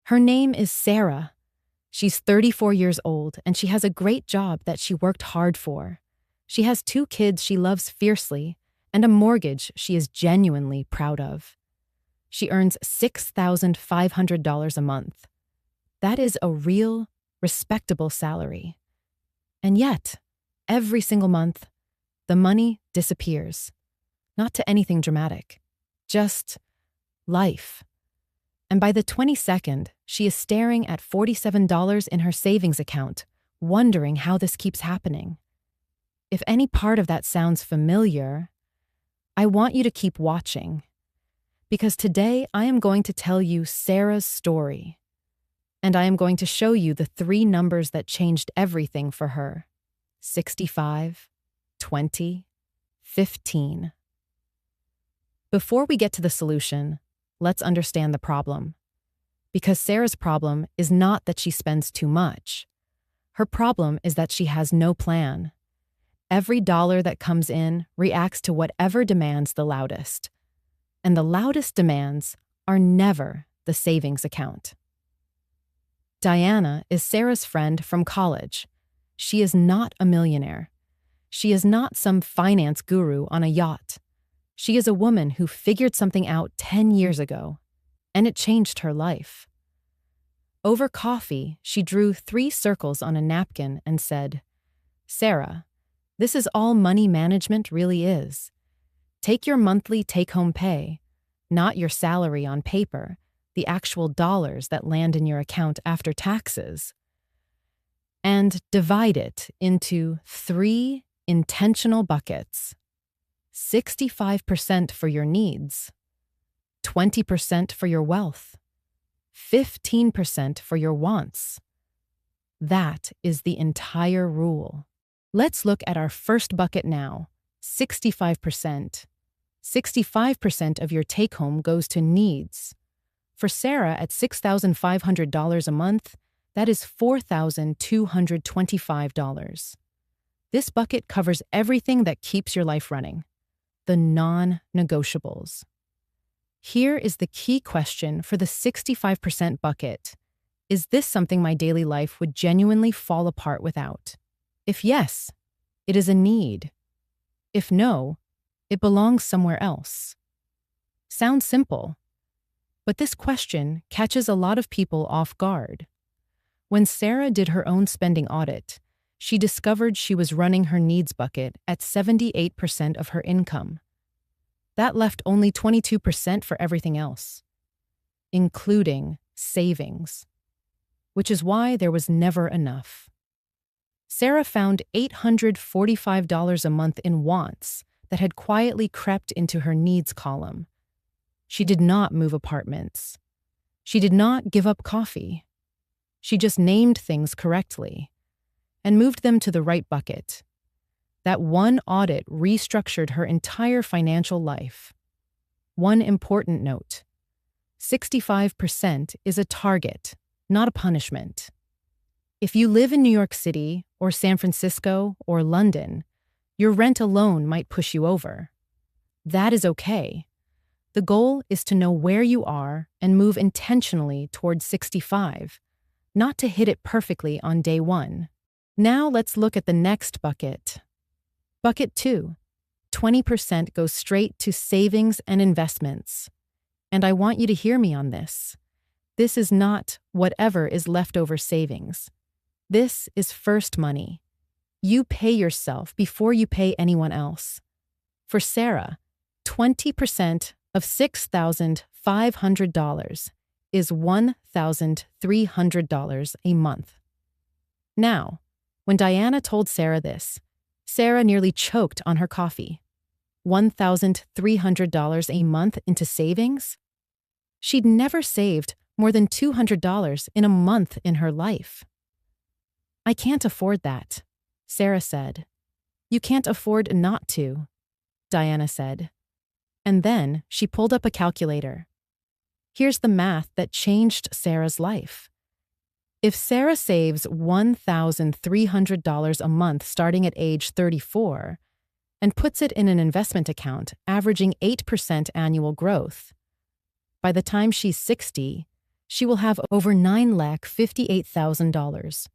Her name is Sarah. She's 34 years old and she has a great job that she worked hard for. She has 2 kids she loves fiercely and a mortgage she is genuinely proud of. She earns $6,500 a month. That is a real, respectable salary. And yet, every single month, the money disappears. Not to anything dramatic, just life. And by the 22nd, she is staring at $47 in her savings account, wondering how this keeps happening. If any part of that sounds familiar, I want you to keep watching, because today I am going to tell you Sarah's story, and I am going to show you the 3 numbers that changed everything for her: 65, 20, 15. Before we get to the solution, let's understand the problem. Because Sarah's problem is not that she spends too much. Her problem is that she has no plan. Every dollar that comes in reacts to whatever demands the loudest. And the loudest demands are never the savings account. Diana is Sarah's friend from college. She is not a millionaire. She is not some finance guru on a yacht. She is a woman who figured something out 10 years ago, and it changed her life. Over coffee, she drew 3 circles on a napkin and said, "Sarah, this is all money management really is. Take your monthly take-home pay, not your salary on paper, the actual dollars that land in your account after taxes, and divide it into 3 intentional buckets. 65% for your needs, 20% for your wealth, 15% for your wants. That is the entire rule." Let's look at our first bucket now, 65%. 65% of your take-home goes to needs. For Sarah, at $6,500 a month, that is $4,225. This bucket covers everything that keeps your life running. The non-negotiables. Here is the key question for the 65% bucket. Is this something my daily life would genuinely fall apart without? If yes, it is a need. If no, it belongs somewhere else. Sounds simple, but this question catches a lot of people off guard. When Sarah did her own spending audit, she discovered she was running her needs bucket at 78% of her income. That left only 22% for everything else, including savings, which is why there was never enough. Sarah found $845 a month in wants that had quietly crept into her needs column. She did not move apartments. She did not give up coffee. She just named things correctly and moved them to the right bucket. That one audit restructured her entire financial life. One important note: 65% is a target, not a punishment. If you live in New York City or San Francisco or London, your rent alone might push you over. That is okay. The goal is to know where you are and move intentionally towards 65, not to hit it perfectly on day 1. Now let's look at the next bucket. Bucket 2, 20% goes straight to savings and investments. And I want you to hear me on this. This is not whatever is leftover savings. This is first money. You pay yourself before you pay anyone else. For Sarah, 20% of $6,500 is $1,300 a month. Now, when Diana told Sarah this, Sarah nearly choked on her coffee. $1,300 a month into savings? She'd never saved more than $200 in a month in her life. "I can't afford that," Sarah said. "You can't afford not to," Diana said. And then she pulled up a calculator. Here's the math that changed Sarah's life. If Sarah saves $1,300 a month starting at age 34 and puts it in an investment account averaging 8% annual growth, by the time she's 60, she will have over $9,58,000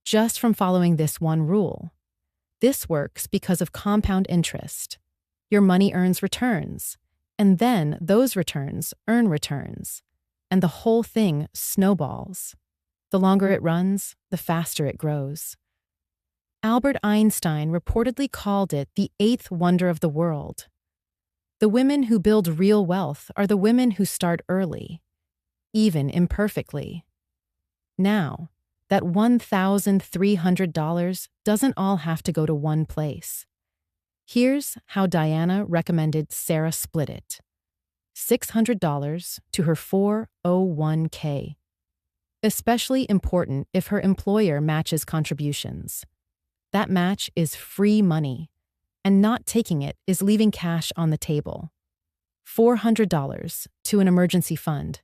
just from following this one rule. This works because of compound interest. Your money earns returns, and then those returns earn returns, and the whole thing snowballs. The longer it runs, the faster it grows. Albert Einstein reportedly called it the eighth wonder of the world. The women who build real wealth are the women who start early, even imperfectly. Now, that $1,300 doesn't all have to go to one place. Here's how Diana recommended Sarah split it. $600 to her 401k. Especially important if her employer matches contributions. That match is free money, and not taking it is leaving cash on the table. $400 to an emergency fund,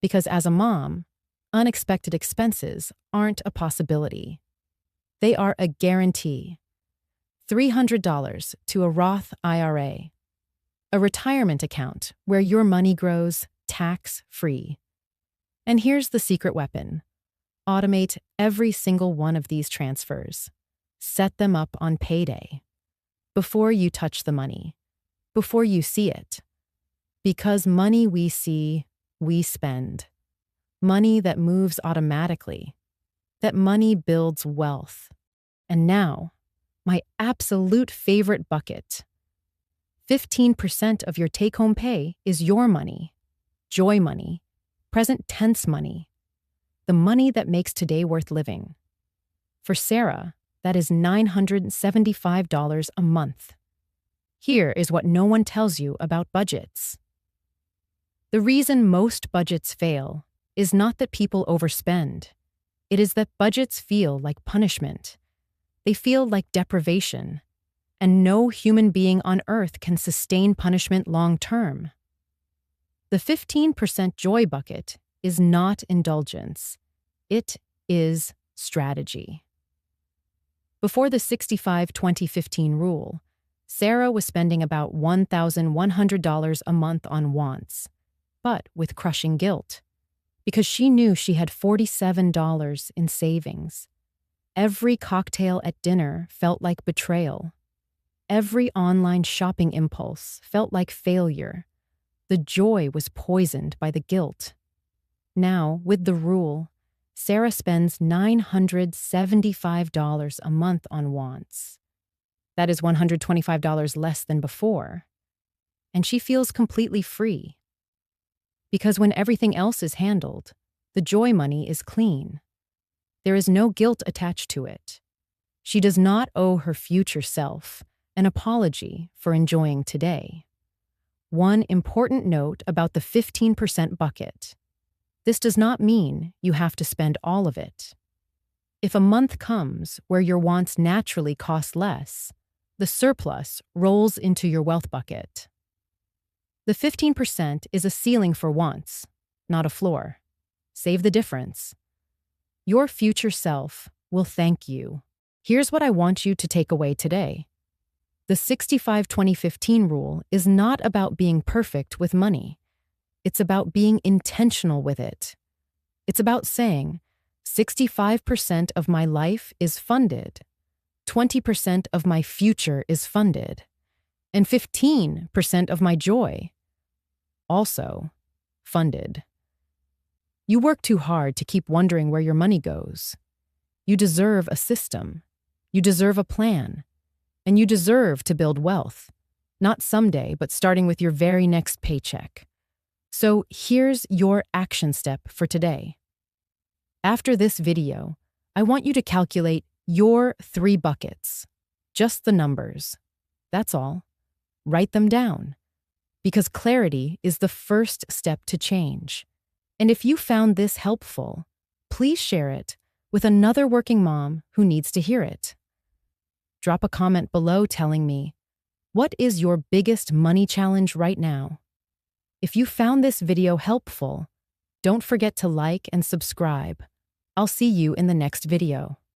because as a mom, unexpected expenses aren't a possibility. They are a guarantee. $300 to a Roth IRA, a retirement account where your money grows tax-free. And here's the secret weapon. Automate every single one of these transfers. Set them up on payday. Before you touch the money. Before you see it. Because money we see, we spend. Money that moves automatically. That money builds wealth. And now, my absolute favorite bucket. 15% of your take-home pay is your money. Joy money. Present tense money. The money that makes today worth living. For Sarah, that is $975 a month. Here is what no one tells you about budgets. The reason most budgets fail is not that people overspend. It is that budgets feel like punishment. They feel like deprivation. And no human being on earth can sustain punishment long term. The 15% joy bucket is not indulgence. It is strategy. Before the 65-20-15 rule, Sarah was spending about $1,100 a month on wants, but with crushing guilt, because she knew she had $47 in savings. Every cocktail at dinner felt like betrayal. Every online shopping impulse felt like failure. The joy was poisoned by the guilt. Now, with the rule, Sarah spends $975 a month on wants. That is $125 less than before. And she feels completely free. Because when everything else is handled, the joy money is clean. There is no guilt attached to it. She does not owe her future self an apology for enjoying today. One important note about the 15% bucket. This does not mean you have to spend all of it. If a month comes where your wants naturally cost less, the surplus rolls into your wealth bucket. The 15% is a ceiling for wants, not a floor. Save the difference. Your future self will thank you. Here's what I want you to take away today. The 65-20-15 rule is not about being perfect with money. It's about being intentional with it. It's about saying, 65% of my life is funded, 20% of my future is funded, and 15% of my joy, also funded. You work too hard to keep wondering where your money goes. You deserve a system. You deserve a plan. And you deserve to build wealth, not someday, but starting with your very next paycheck. So here's your action step for today. After this video, I want you to calculate your 3 buckets, just the numbers. That's all. Write them down, because clarity is the first step to change. And if you found this helpful, please share it with another working mom who needs to hear it. Drop a comment below telling me, what is your biggest money challenge right now? If you found this video helpful, don't forget to like and subscribe. I'll see you in the next video.